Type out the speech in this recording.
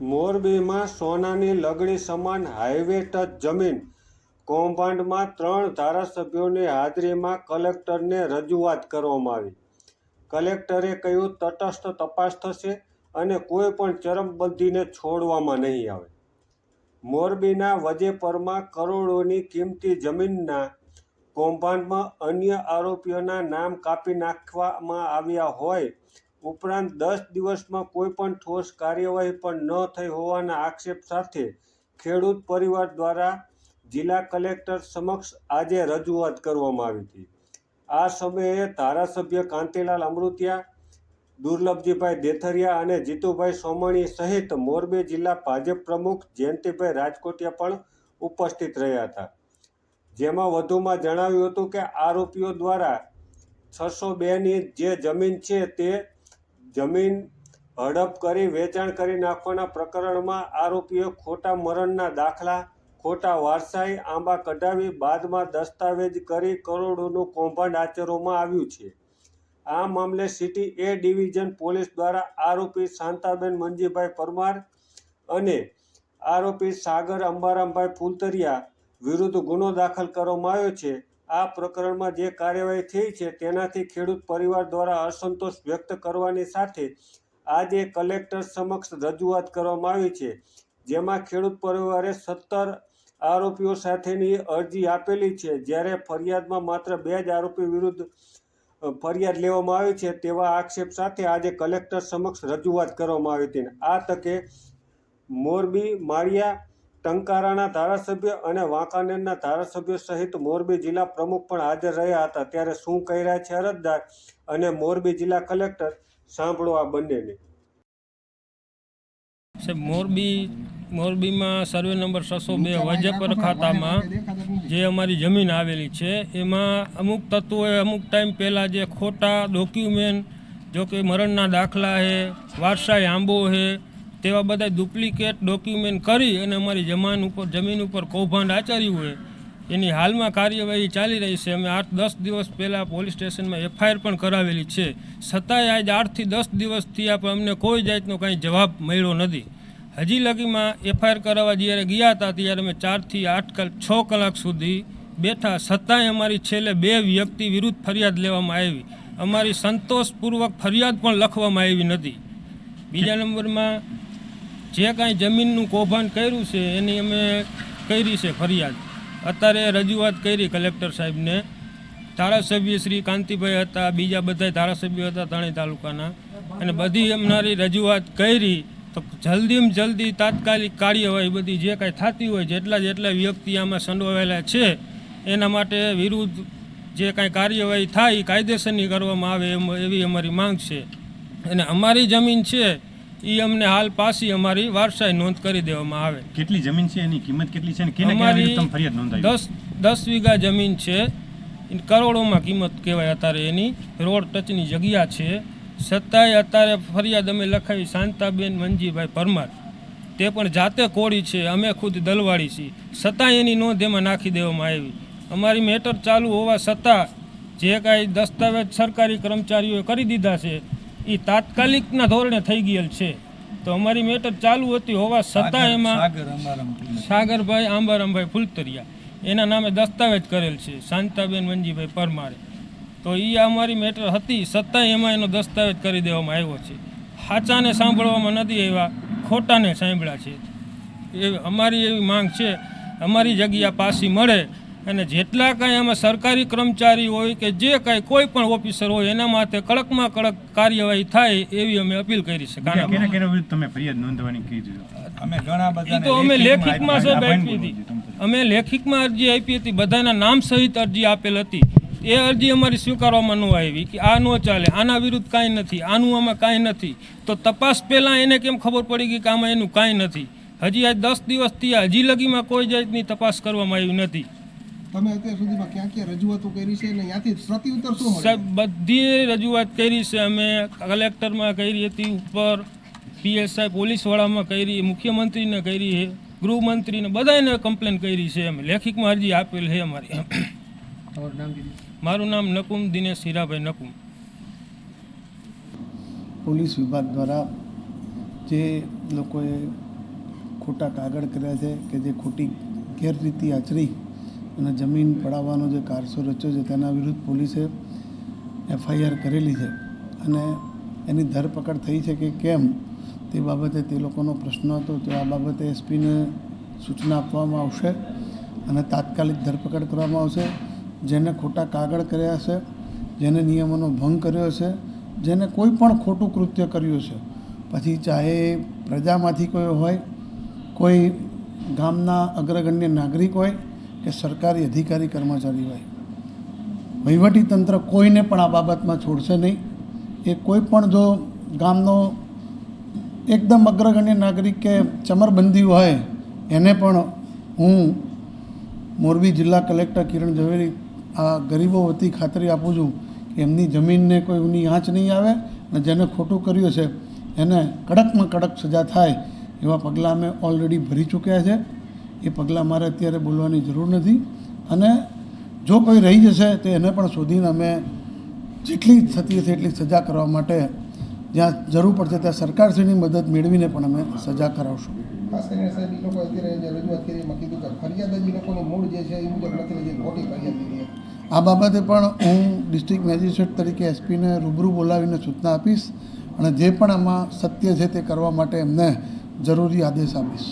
મોરબીમાં સોનાની લગડી સમાન હાઈવે ટચ જમીન કૌભાંડમાં 3 ધારાસભ્યોની હાજરીમાં કલેક્ટરને રજૂઆત કરવામાં આવી। કલેક્ટરે કહ્યું તટસ્થ તપાસ થશે અને કોઈ પણ ચરમબંધીને છોડવામાં નહીં આવે। મોરબીના વજેપરમાં કરોડોની કિંમતી જમીનના કૌભાંડમાં અન્ય આરોપીઓના નામ કાપી નાખવામાં આવ્યા હોય ઉપરાંત 10 દિવસમાં કોઈ પણ ઠોસ કાર્યવાહી પણ ન થઈ હોવાના આક્ષેપ સાથે ખેડૂત પરિવાર દ્વારા જિલ્લા કલેક્ટર સમક્ષ આજે રજૂઆત કરવામાં આવી હતી। આ સમયે ધારાસભ્ય કાંતિલાલ અમૃતિયા, દુર્લભજીભાઈ દેથરિયા અને જીતુભાઈ સોમાણી સહિત મોરબી જિલ્લા ભાજપ પ્રમુખ જયંતિભાઈ રાજકોટિયા પણ ઉપસ્થિત રહ્યા હતા। જેમાં વધુમાં જણાવ્યું હતું કે આરોપીઓ દ્વારા 602ની જે જમીન છે તે જમીન હડપ કરી વેચાણ કરી નાખવાના પ્રકરણમાં આરોપીઓ ખોટા મરણના દાખલા, ખોટા વારસાઈ આંબા કઢાવી બાદમાં દસ્તાવેજ કરી કરોડોનું કૌભાંડ આચરવામાં આવ્યું છે। આ મામલે સિટી એ ડિવિઝન પોલીસ દ્વારા આરોપી શાંતાબેન મંજીભાઈ પરમાર અને આરોપી સાગર અંબારામભાઈ ફૂલતરિયા વિરુદ્ધ ગુનો દાખલ કરવામાં આવ્યો છે। આ પ્રકરણમાં જે કાર્યવાહી થઈ છે તેનાથી ખેડૂત પરિવાર દ્વારા અસંતોષ વ્યક્ત કરવાની સાથે આજે કલેક્ટર સમક્ષ રજૂઆત કરવામાં આવી છે। જેમાં ખેડૂત પરિવારે 17 આરોપીઓ સાથેની અરજી આપેલી છે, જ્યારે ફરિયાદમાં માત્ર 2 જ આરોપી વિરુદ્ધ ફરિયાદ લેવામાં આવી છે તેવા આક્ષેપ સાથે આજે કલેક્ટર સમક્ષ રજૂઆત કરવામાં આવી હતી। આ તકે મોરબી, માળિયા, ટંકારાના ધારાસભ્ય અને વાંકાનેરના ધારાસભ્ય સહિત મોરબી જિલ્લા પ્રમુખ પણ હાજર રહ્યા હતા। ત્યારે શું કહી રહ્યા છે અરજદાર અને મોરબી જિલ્લા કલેક્ટર, સાંભળો આ બંનેને। મોરબીમાં સર્વે નંબર 602 વજેપર ખાતામાં જે અમારી જમીન આવેલી છે એમાં અમુક તત્વોએ અમુક ટાઈમ પહેલાં જે ખોટા ડોક્યુમેન્ટ, જો કે મરણના દાખલા છે, વારસાઈ આંબો છે, તેવા બધા ડુપ્લિકેટ ડોક્યુમેન્ટ કરી અને અમારી જમીન ઉપર કૌભાંડ આચર્યું હોય એની હાલમાં કાર્યવાહી ચાલી રહી છે। અમે 8-10 દિવસ પહેલાં પોલીસ સ્ટેશનમાં FIR પણ કરાવેલી છે, છતાંય આજ 8 થી 10 દિવસ થયા પણ અમને કોઈ જાતનો કાંઈ જવાબ મળ્યો નથી। હજી લગીમાં FIR કરાવવા જ્યારે ગયા હતા ત્યારે અમે 4 થી 6 કલાક સુધી બેઠા, છતાંય અમારી છેલ્લે 2 વ્યક્તિ વિરુદ્ધ ફરિયાદ લેવામાં આવી। અમારી સંતોષપૂર્વક ફરિયાદ પણ લખવામાં આવી નથી। બીજા નંબરમાં જે કાંઈ જમીનનું કૌભાંડ કર્યું છે એની અમે કરી છે ફરિયાદ, અત્યારે રજૂઆત કરી કલેક્ટર સાહેબને। ધારાસભ્ય શ્રી કાંતિભાઈ હતા, બીજા બધા ધારાસભ્યો હતા ત્રણેય તાલુકાના, અને બધી અમારી રજૂઆત કરી તો જલ્દીમાં જલ્દી તાત્કાલિક કાર્યવાહી બધી જે કાંઈ થતી હોય, જેટલા વ્યક્તિ આમાં સંડોવાયેલા છે એના માટે વિરુદ્ધ જે કાંઈ કાર્યવાહી થાય કાયદેસરની કરવામાં આવે એવી અમારી માંગ છે। અને અમારી જમીન છે એ અમને હાલ પાછી અમારી વારસાઈ નોંધ કરી દેવામાં આવે। કેટલી જમીન છે, એની કિંમત કેટલી છે અને કેના અમારી ફરિયાદ નોંધાવી? 10 વીઘા જમીન છે, કરોડોમાં કિંમત કહેવાય અત્યારે એની, રોડ ટચની જગ્યા છે, છતાંય અત્યારે ફરિયાદ અમે લખાવી શાંતાબેન મંજીભાઈ પરમાર, તે પણ જાતે કોળી છે, અમે ખુદ દલવાડી છીએ, છતાંય એની નોંધ એમાં નાખી દેવામાં આવી। અમારી મેટર ચાલુ હોવા છતાં જે કાંઈ દસ્તાવેજ સરકારી કર્મચારીઓએ કરી દીધા છે એ તાત્કાલિકના ધોરણે થઈ ગયેલ છે, તો અમારી મેટર ચાલુ હતી હોવા છતાં એમાં સાગરભાઈ આંબારામભાઈ ફૂલતરિયા એના નામે દસ્તાવેજ કરેલ છે શાંતાબેન મંજીભાઈ પરમારે, તો એ અમારી મેટર હતી છતાંય એમાં એનો દસ્તાવેજ કરી દેવામાં આવ્યો છે। સાચાને સાંભળવામાં નથી આવ્યા, ખોટાને સાંભળ્યા છે। એ અમારી એવી માંગ છે અમારી જગ્યા પાછી મળે અને જેટલા કાંઈ આમાં સરકારી કર્મચારી હોય કે જે કાંઈ કોઈ પણ ઓફિસર હોય એના માટે કડકમાં કડક કાર્યવાહી થાય એવી અમે અપીલ કરી છે। તમે ફરિયાદ નોંધવાની કીધું? અમે લેખિતમાં સાહેબ આપી હતી, અમે લેખિતમાં અરજી આપી હતી, બધાના નામ સહિત અરજી આપેલ હતી। એ અરજી અમારી સ્વીકારવામાં ન આવી કે આ ન ચાલે, આના વિરુદ્ધ કાંઈ નથી, આનું આમાં કાંઈ નથી, તો તપાસ પહેલાં એને કેમ ખબર પડી ગઈ કે આમાં એનું કાંઈ નથી? હજી આજ 10 દિવસ થયા, હજી લગીમાં કોઈ જાતની તપાસ કરવામાં આવી નથી। તમે અત્યાર સુધીમાં ક્યાં રજૂઆતો કરી છે અને ત્યાંથી પ્રત્યુત્તર શું મળે? સાહેબ બધી રજૂઆત કરી છે અમે, કલેક્ટરમાં કરી હતી, ઉપર PSI પોલીસવાળામાં કરી, મુખ્યમંત્રીને કરી છે, ગૃહમંત્રીને બધાને કમ્પ્લેન કરી છે અમે, લેખિતમાં અરજી આપેલ છે અમારી। મારું નામ નકુમ દિનેશ હીરાભાઈ નકુમ। પોલીસ વિભાગ દ્વારા જે લોકોએ ખોટા કાગળ કર્યા છે કે જે ખોટી ગેરરીતિ આચરી અને જમીન પડાવવાનો જે કારસો રચ્યો છે તેના વિરુદ્ધ પોલીસે FIR કરેલી છે અને એની ધરપકડ થઈ છે કે કેમ તે બાબતે તે લોકોનો પ્રશ્ન હતો. તો આ બાબતે SPને સૂચના આપવામાં આવશે અને તાત્કાલિક ધરપકડ કરવામાં આવશે. જેને ખોટા કાગળ કર્યા છે, જેને નિયમોનો ભંગ કર્યો છે, જેને કોઈ પણ ખોટું કૃત્ય કર્યું છે, પછી ચાહે પ્રજામાંથી કોઈ હોય, કોઈ ગામના અગ્રગણ્ય નાગરિક હોય કે સરકારી અધિકારી કર્મચારી હોય, વહીવટીતંત્ર કોઈને પણ આ બાબતમાં છોડશે નહીં. એ કોઈ પણ જો ગામનો એકદમ અગ્રગણ્ય નાગરિક કે ચમરબંધી હોય એને પણ હું મોરબી જિલ્લા કલેક્ટર કિરણ ઝવેરી આ ગરીબો વતી ખાતરી આપું છું કે એમની જમીનને કોઈ ઊની આંચ નહીં આવે અને જેને ખોટું કર્યું છે એને કડકમાં કડક સજા થાય એવા પગલાં અમે ઓલરેડી ભરી ચૂક્યા છે. એ પગલાં મારે અત્યારે બોલવાની જરૂર નથી અને જો કોઈ રહી જશે તો એને પણ શોધીને અમે જેટલી થતી હશે એટલી સજા કરવા માટે જ્યાં જરૂર પડશે ત્યાં સરકારશ્રીની મદદ મેળવીને પણ અમે સજા કરાવશું. ખાસ કરીને સાહેબ એ લોકો અત્યારે જે રજૂઆત કરી એમાં કીધું કે ફરિયાદ જ એ લોકોની મૂળ જે છે એ મુજબ નથી લીધી, ખોટી ફરિયાદ લીધી. આ બાબતે પણ હું ડિસ્ટ્રિક્ટ મેજિસ્ટ્રેટ તરીકે SPને રૂબરૂ બોલાવીને સૂચના આપીશ અને જે પણ આમાં સત્ય છે તે કરવા માટે એમને જરૂરી આદેશ આપીશ.